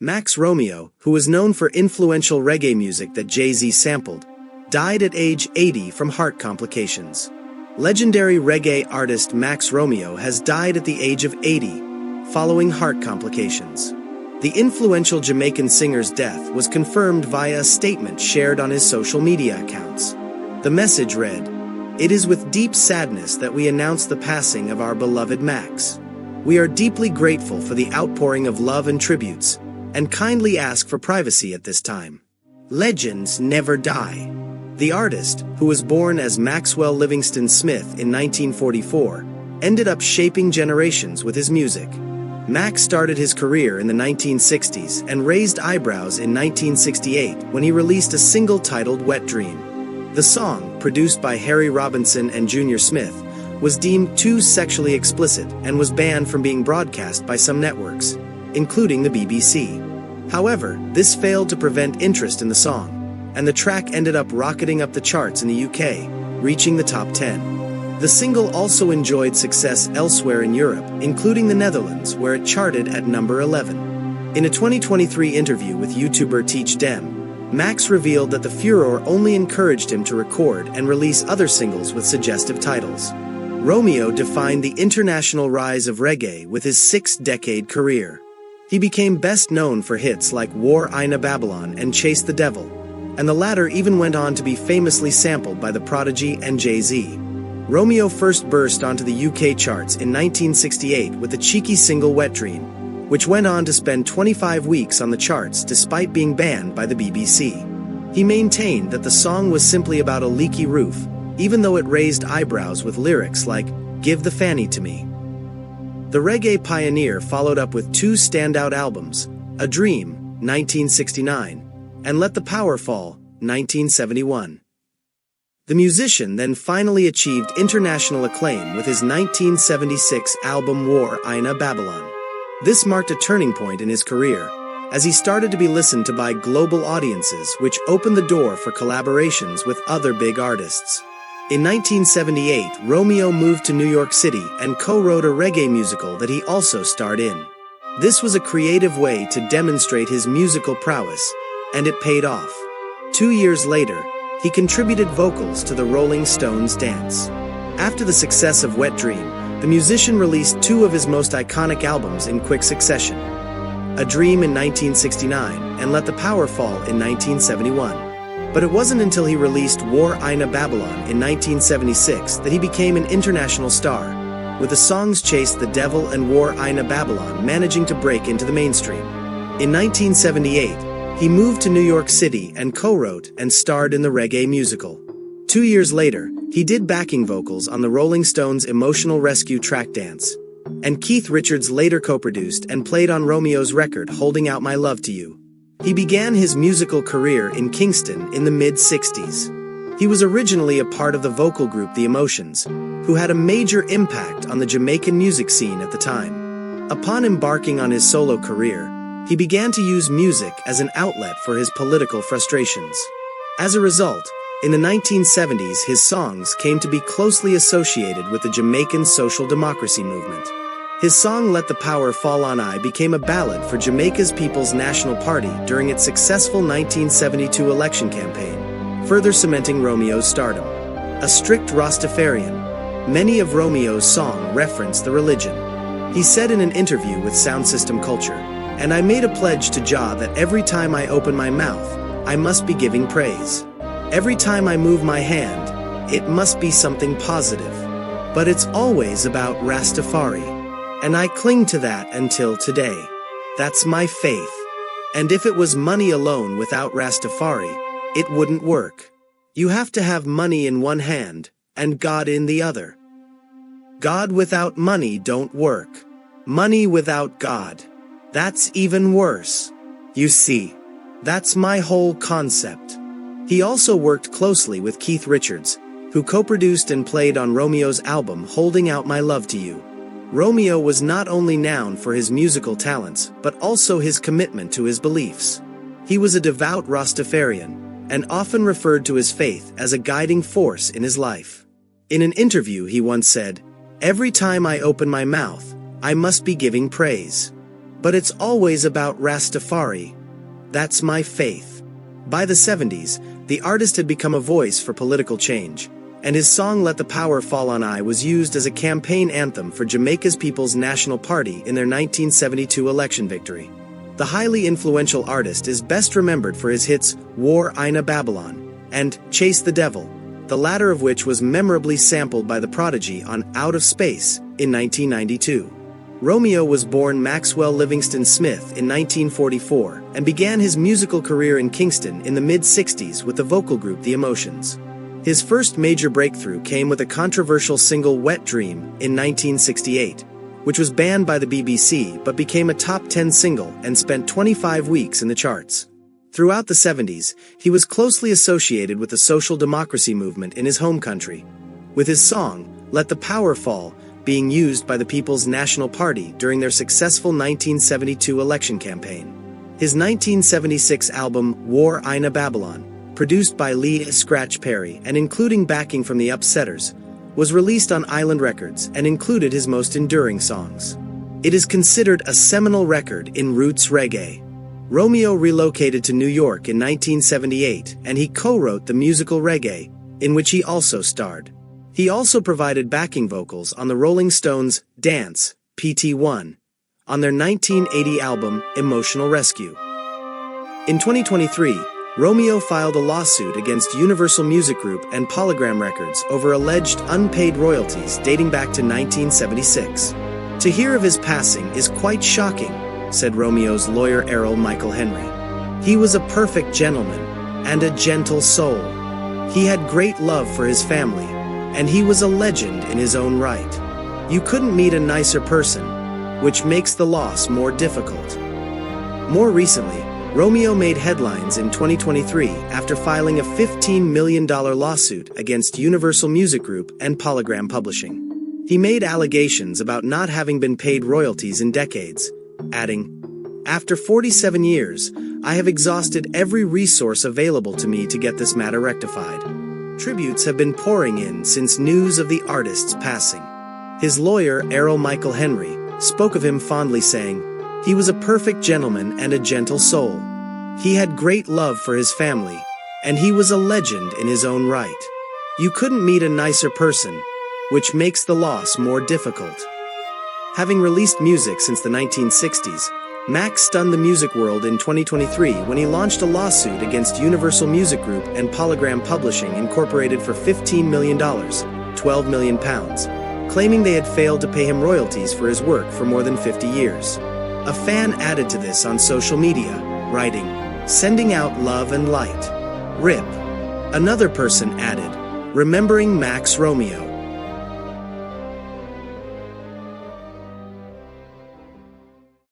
Max Romeo, who was known for influential reggae music that Jay-Z sampled, died at age 80 from heart complications. Legendary reggae artist Max Romeo has died at the age of 80, following heart complications. The influential Jamaican singer's death was confirmed via a statement shared on his social media accounts. The message read, "It is with deep sadness that we announce the passing of our beloved Max. We are deeply grateful for the outpouring of love and tributes, and kindly ask for privacy at this time. Legends never die." The artist, who was born as Maxwell Livingston Smith in 1944, ended up shaping generations with his music. Max started his career in the 1960s and raised eyebrows in 1968 when he released a single titled Wet Dream. The song, produced by Harry Robinson and Junior Smith, was deemed too sexually explicit and was banned from being broadcast by some networks, including the BBC. However, this failed to prevent interest in the song, and the track ended up rocketing up the charts in the UK, reaching the top 10. The single also enjoyed success elsewhere in Europe, including the Netherlands, where it charted at number 11. In a 2023 interview with YouTuber Teach Dem, Max revealed that the furor only encouraged him to record and release other singles with suggestive titles. Romeo defined the international rise of reggae with his 6-decade career. He became best known for hits like War Ina Babylon and Chase the Devil, and the latter even went on to be famously sampled by the Prodigy and Jay-Z. Romeo first burst onto the UK charts in 1968 with the cheeky single Wet Dream, which went on to spend 25 weeks on the charts despite being banned by the BBC. He maintained that the song was simply about a leaky roof, even though it raised eyebrows with lyrics like, "Give the fanny to me." The reggae pioneer followed up with 2 standout albums, A Dream, 1969, and Let the Power Fall, 1971. The musician then finally achieved international acclaim with his 1976 album War Ina Babylon. This marked a turning point in his career, as he started to be listened to by global audiences, which opened the door for collaborations with other big artists. In 1978, Romeo moved to New York City and co-wrote a reggae musical that he also starred in. This was a creative way to demonstrate his musical prowess, and it paid off. 2 years later, he contributed vocals to the Rolling Stones' Dance. After the success of Wet Dream, the musician released 2 of his most iconic albums in quick succession, A Dream in 1969 and Let the Power Fall in 1971. But it wasn't until he released War Ina Babylon in 1976 that he became an international star, with the songs Chase the Devil and War Ina Babylon managing to break into the mainstream. In 1978, he moved to New York City and co-wrote and starred in the reggae musical. 2 years later, he did backing vocals on the Rolling Stones' Emotional Rescue track Dance, and Keith Richards later co-produced and played on Romeo's record Holding Out My Love to You. He began his musical career in Kingston in the mid-60s. He was originally a part of the vocal group The Emotions, who had a major impact on the Jamaican music scene at the time. Upon embarking on his solo career, he began to use music as an outlet for his political frustrations. As a result, in the 1970s, his songs came to be closely associated with the Jamaican social democracy movement. His song Let the Power Fall on I became a ballad for Jamaica's People's National Party during its successful 1972 election campaign, further cementing Romeo's stardom. A strict Rastafarian, many of Romeo's songs reference the religion. He said in an interview with Sound System Culture, "And I made a pledge to Jah that every time I open my mouth, I must be giving praise. Every time I move my hand, it must be something positive. But it's always about Rastafari. And I cling to that until today. That's my faith. And if it was money alone without Rastafari, it wouldn't work. You have to have money in one hand, and God in the other. God without money don't work. Money without God. That's even worse. You see, that's my whole concept." He also worked closely with Keith Richards, who co-produced and played on Romeo's album Holding Out My Love to You. Romeo was not only known for his musical talents, but also his commitment to his beliefs. He was a devout Rastafarian, and often referred to his faith as a guiding force in his life. In an interview he once said, "Every time I open my mouth, I must be giving praise. But it's always about Rastafari. That's my faith. By the 70s, the artist had become a voice for political change, and his song Let the Power Fall on I was used as a campaign anthem for Jamaica's People's National Party in their 1972 election victory. The highly influential artist is best remembered for his hits War Ina Babylon and Chase the Devil, the latter of which was memorably sampled by the Prodigy on Out of Space in 1992. Romeo was born Maxwell Livingston Smith in 1944 and began his musical career in Kingston in the mid-60s with the vocal group The Emotions. His first major breakthrough came with a controversial single Wet Dream in 1968, which was banned by the BBC but became a top 10 single and spent 25 weeks in the charts. Throughout the 70s, he was closely associated with the social democracy movement in his home country, with his song, Let the Power Fall, being used by the People's National Party during their successful 1972 election campaign. His 1976 album, War Ina Babylon, produced by Lee Scratch Perry and including backing from the Upsetters, was released on Island Records and included his most enduring songs. It is considered a seminal record in roots reggae. Romeo relocated to New York in 1978 and he co-wrote the musical Reggae, in which he also starred. He also provided backing vocals on the Rolling Stones' Dance, PT1, on their 1980 album Emotional Rescue. In 2023, Romeo filed a lawsuit against Universal Music Group and Polygram Records over alleged unpaid royalties dating back to 1976. To hear of his passing is quite shocking, said Romeo's lawyer Errol Michael Henry. He was a perfect gentleman and a gentle soul. He had great love for his family, and he was a legend in his own right. You couldn't meet a nicer person, which makes the loss more difficult. More recently, Romeo made headlines in 2023 after filing a $15 million lawsuit against Universal Music Group and Polygram Publishing. He made allegations about not having been paid royalties in decades, adding, "After 47 years, I have exhausted every resource available to me to get this matter rectified." Tributes have been pouring in since news of the artist's passing. His lawyer, Errol Michael Henry, spoke of him fondly saying, "He was a perfect gentleman and a gentle soul. He had great love for his family, and he was a legend in his own right. You couldn't meet a nicer person, which makes the loss more difficult." Having released music since the 1960s, Max stunned the music world in 2023 when he launched a lawsuit against Universal Music Group and Polygram Publishing Incorporated for $15 million, £12 million, claiming they had failed to pay him royalties for his work for more than 50 years. A fan added to this on social media, writing, "Sending out love and light. RIP." Another person added, "Remembering Max Romeo."